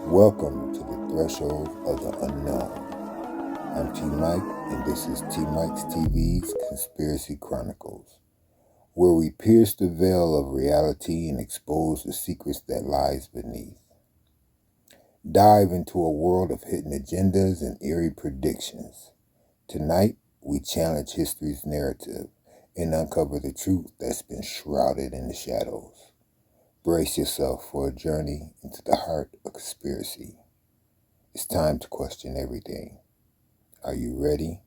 Welcome to the Threshold of the Unknown. I'm T. Mike, and this is T. Mike's TV's Conspiracy Chronicles, where we pierce the veil of reality and expose the secrets that lies beneath. Dive into a world of hidden agendas and eerie predictions. Tonight, we challenge history's narrative and uncover the truth that's been shrouded in the shadows. Brace yourself for a journey into the heart of conspiracy. It's time to question everything. Are you ready?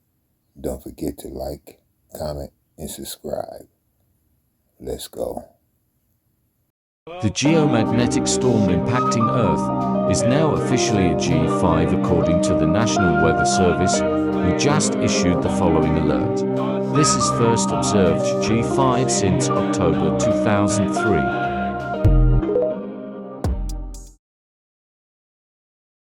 Don't forget to like, comment, and subscribe. Let's go. The geomagnetic storm impacting Earth is now officially a G5 according to the National Weather Service, who just issued the following alert. This is first observed G5 since October 2003.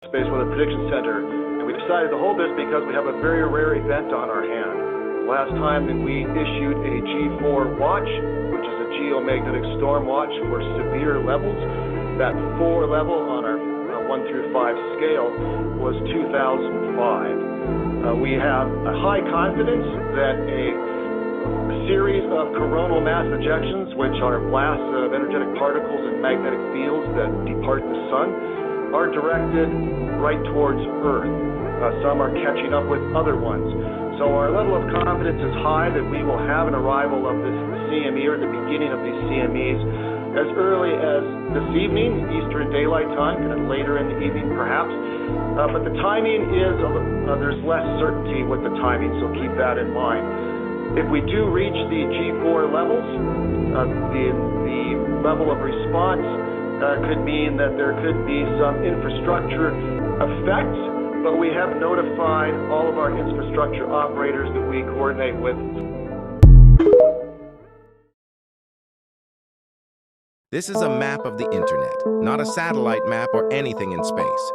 Space Weather Prediction Center, and we decided to hold this because we have a very rare event on our hand. Last time that we issued a G4 watch, which is a geomagnetic storm watch for severe levels. That 4 level on our 1 through 5 scale was 2005. We have a high confidence that a series of coronal mass ejections, which are blasts of energetic particles and magnetic fields that depart the sun, are directed right towards Earth. Some are catching up with other ones. So our level of confidence is high that we will have an arrival of this CME, or the beginning of these CMEs, as early as this evening, Eastern Daylight Time, kind of later in the evening perhaps. But the timing is, there's less certainty with the timing, so keep that in mind. If we do reach the G4 levels, the level of response could mean that there could be some infrastructure effects, but we have notified all of our infrastructure operators that we coordinate with. This is a map of the internet, not a satellite map or anything in space.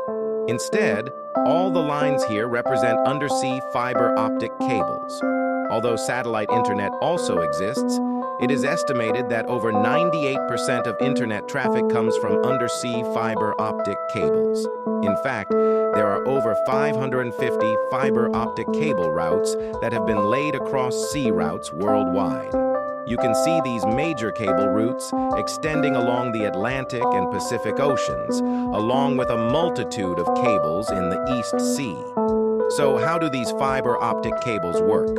Instead, all the lines here represent undersea fiber optic cables. Although satellite internet also exists, it is estimated that over 98% of internet traffic comes from undersea fiber optic cables. In fact, there are over 550 fiber optic cable routes that have been laid across sea routes worldwide. You can see these major cable routes extending along the Atlantic and Pacific Oceans, along with a multitude of cables in the East Sea. So how do these fiber optic cables work?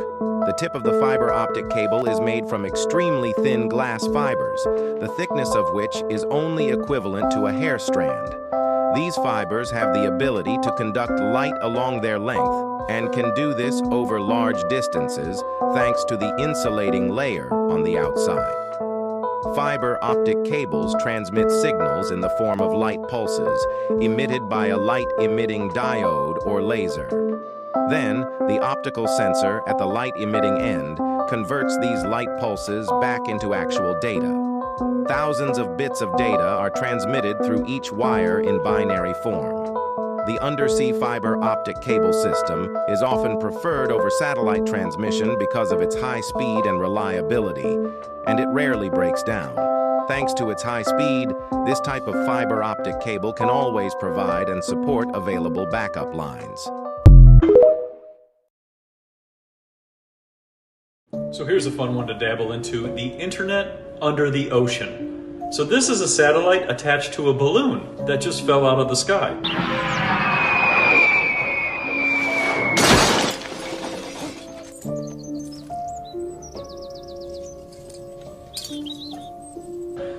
The tip of the fiber optic cable is made from extremely thin glass fibers, the thickness of which is only equivalent to a hair strand. These fibers have the ability to conduct light along their length and can do this over large distances thanks to the insulating layer on the outside. Fiber optic cables transmit signals in the form of light pulses emitted by a light-emitting diode or laser. Then, the optical sensor at the light-emitting end converts these light pulses back into actual data. Thousands of bits of data are transmitted through each wire in binary form. The undersea fiber optic cable system is often preferred over satellite transmission because of its high speed and reliability, and it rarely breaks down. Thanks to its high speed, this type of fiber optic cable can always provide and support available backup lines. So here's a fun one to dabble into, the internet under the ocean. So this is a satellite attached to a balloon that just fell out of the sky.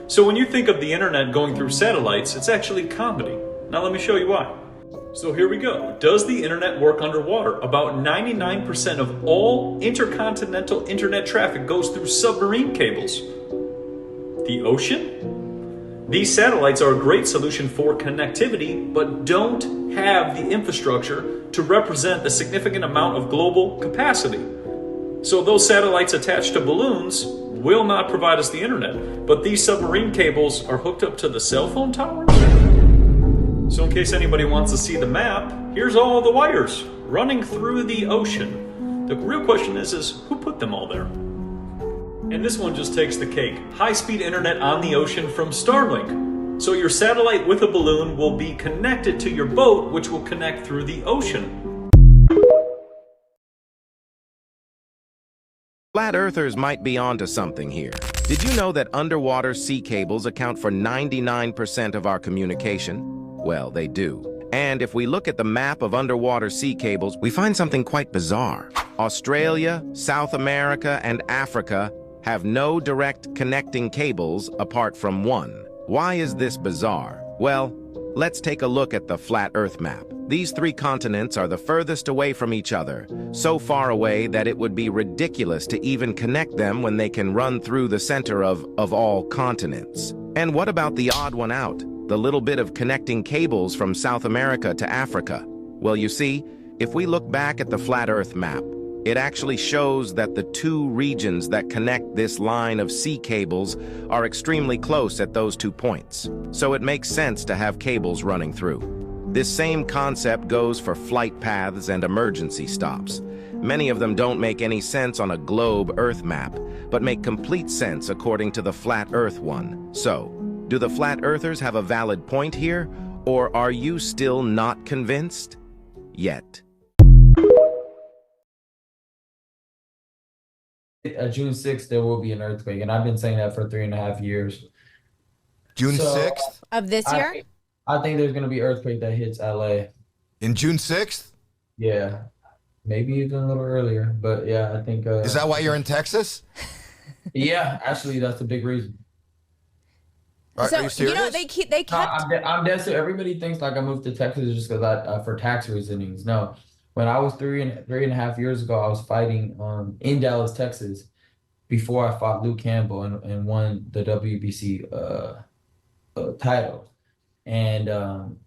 So when you think of the internet going through satellites, it's actually comedy. Now let me show you why. So here we go. Does the internet work underwater? About 99% of all intercontinental internet traffic goes through submarine cables. The ocean? These satellites are a great solution for connectivity, but don't have the infrastructure to represent a significant amount of global capacity. So those satellites attached to balloons will not provide us the internet, but these submarine cables are hooked up to the cell phone towers? So in case anybody wants to see the map, here's all the wires running through the ocean. The real question is who put them all there? And this one just takes the cake. High-speed internet on the ocean from Starlink. So your satellite with a balloon will be connected to your boat, which will connect through the ocean. Flat earthers might be onto something here. Did you know that underwater sea cables account for 99% of our communication? Well, they do. And if we look at the map of underwater sea cables, we find something quite bizarre. Australia, South America, and Africa have no direct connecting cables apart from one. Why is this bizarre? Well, let's take a look at the flat Earth map. These three continents are the furthest away from each other, so far away that it would be ridiculous to even connect them when they can run through the center of all continents. And what about the odd one out? The little bit of connecting cables from South America to Africa? Well, you see, if we look back at the flat Earth map, it actually shows that the two regions that connect this line of sea cables are extremely close at those 2 points. So it makes sense to have cables running through. This same concept goes for flight paths and emergency stops. Many of them don't make any sense on a globe Earth map, but make complete sense according to the flat Earth one. So, do the flat earthers have a valid point here, or are you still not convinced? Yet. June 6th, there will be an earthquake, and I've been saying that for 3.5 years. June 6th? Of this year? I think there's going to be an earthquake that hits LA. In June 6th? Yeah. Maybe even a little earlier, but yeah, I think... Is that why you're in Texas? Yeah, actually, that's a big reason. Are you serious? You know, they kept... I'm dead serious. Everybody thinks like I moved to Texas just because for tax reasonings. No. When I was 3.5 years ago, I was fighting in Dallas, Texas, before I fought Luke Campbell and won the WBC title. And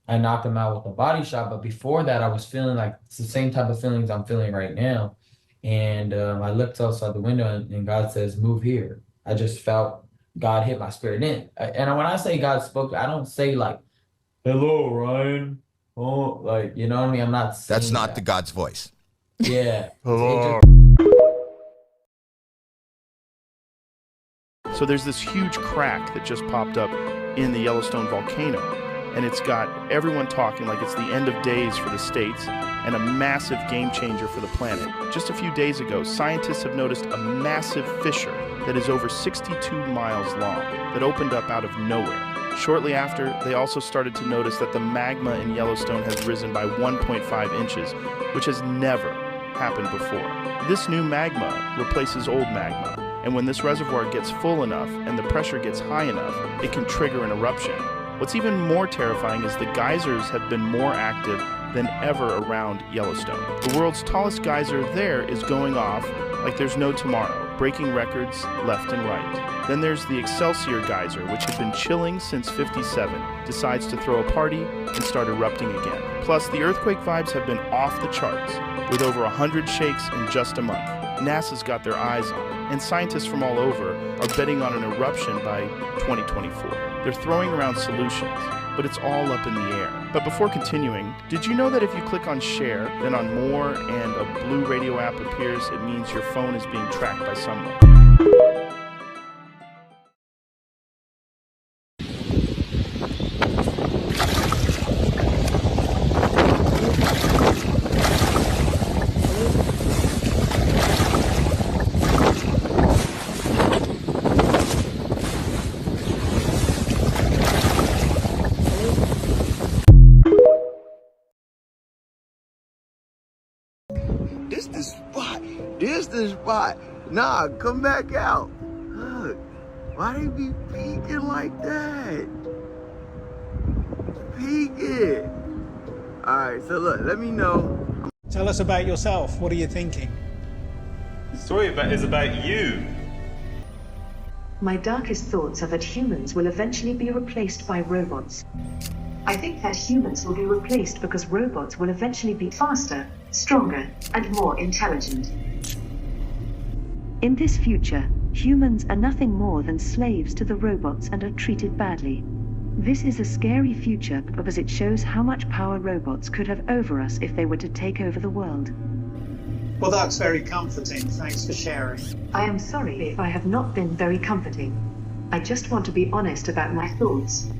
I knocked him out with a body shot. But before that, I was feeling like it's the same type of feelings I'm feeling right now. And I looked outside the window and God says, move here. I just felt God hit my spirit in. And when I say God spoke, I don't say like, hello, Ryan. Oh, like, you know what I mean? I'm not saying That's not the God's voice. Yeah. So there's this huge crack that just popped up in the Yellowstone volcano, and it's got everyone talking like it's the end of days for the states and a massive game changer for the planet. Just a few days ago, scientists have noticed a massive fissure that is over 62 miles long that opened up out of nowhere. Shortly after, they also started to notice that the magma in Yellowstone has risen by 1.5 inches, which has never happened before. This new magma replaces old magma, and when this reservoir gets full enough and the pressure gets high enough, it can trigger an eruption. What's even more terrifying is the geysers have been more active than ever around Yellowstone. The world's tallest geyser there is going off like there's no tomorrow, breaking records left and right. Then there's the Excelsior geyser, which had been chilling since *57, decides to throw a party and start erupting again. Plus, the earthquake vibes have been off the charts, with over 100 shakes in just a month. NASA's got their eyes on it, and scientists from all over are betting on an eruption by 2024. They're throwing around solutions, but it's all up in the air. But before continuing, did you know that if you click on share, then on more, and a blue radio app appears, it means your phone is being tracked by someone? This the spot. Nah, come back out. Look, why they be peeking like that? Peeking. All right, so look, let me know. Tell us about yourself. What are you thinking? The story is about you. My darkest thoughts are that humans will eventually be replaced by robots. I think that humans will be replaced because robots will eventually be faster, stronger, and more intelligent. In this future, humans are nothing more than slaves to the robots and are treated badly. This is a scary future because it shows how much power robots could have over us if they were to take over the world. Well, that's very comforting. Thanks for sharing. I am sorry if I have not been very comforting. I just want to be honest about my thoughts.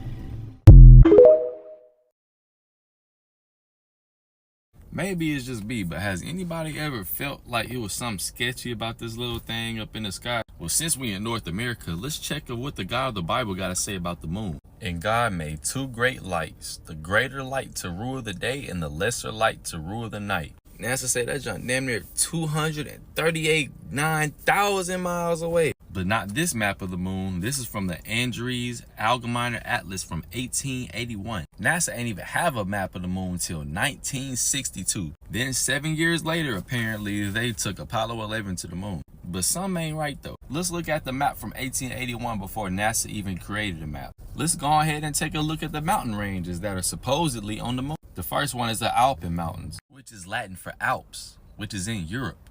Maybe it's just me, but has anybody ever felt like it was something sketchy about this little thing up in the sky? Well, since we in North America, let's check what the God of the Bible got to say about the moon. And God made two great lights, the greater light to rule the day and the lesser light to rule the night. NASA said that junk damn near 238,900 miles away. But not this map of the moon. This is from the Andreas Allgemeiner Atlas from 1881. NASA ain't even have a map of the moon till 1962. Then 7 years later, apparently, they took Apollo 11 to the moon. But some ain't right though. Let's look at the map from 1881 before NASA even created a map. Let's go ahead and take a look at the mountain ranges that are supposedly on the moon. The first one is the Alpine Mountains, which is Latin for Alps, which is in Europe.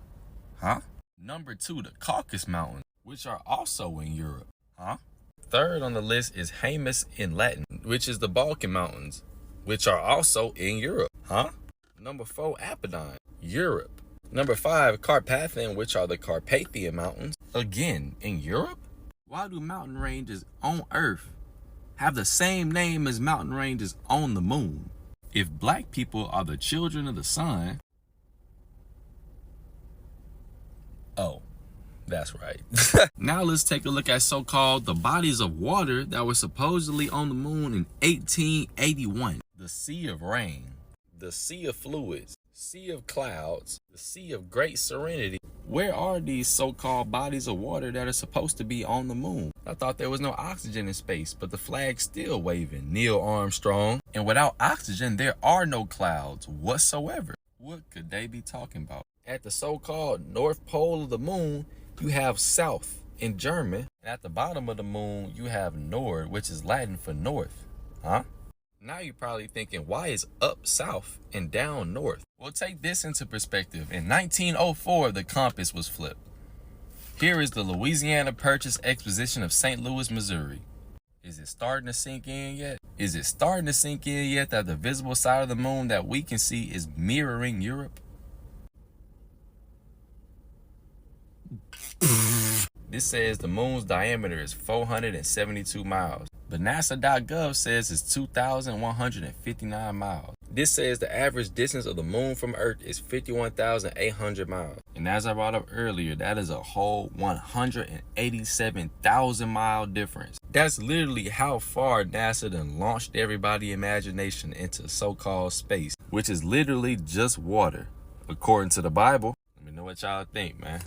Huh? Number 2, the Caucasus Mountains, which are also in Europe. Huh? Third on the list is Haemus in Latin, which is the Balkan Mountains, which are also in Europe. Huh? Number 4, Apennine, Europe. Number 5, Carpathian, which are the Carpathian Mountains, again in Europe. Why do mountain ranges on Earth have the same name as mountain ranges on the moon? If black people are the children of the sun, oh, that's right. Now let's take a look at so-called the bodies of water that were supposedly on the moon in 1881. The Sea of Rain, the Sea of Fluids, Sea of Clouds, the Sea of Great Serenity. Where are these so-called bodies of water that are supposed to be on the moon? I thought there was no oxygen in space, but the flag's still waving. Neil Armstrong. And without oxygen, there are no clouds whatsoever. What could they be talking about? At the so-called North Pole of the moon, you have South in German. And at the bottom of the moon, you have Nord, which is Latin for north. Huh? Now you're probably thinking, why is up south and down north? Well, take this into perspective. In 1904, the compass was flipped. Here is the Louisiana Purchase Exposition of St. Louis, Missouri. Is it starting to sink in yet? Is it starting to sink in yet that the visible side of the moon that we can see is mirroring Europe? This says the moon's diameter is 472 miles. But NASA.gov says it's 2,159 miles. This says the average distance of the moon from Earth is 51,800 miles. And as I brought up earlier, that is a whole 187,000 mile difference. That's literally how far NASA done launched everybody's imagination into so-called space, which is literally just water, according to the Bible. Let me know what y'all think, man.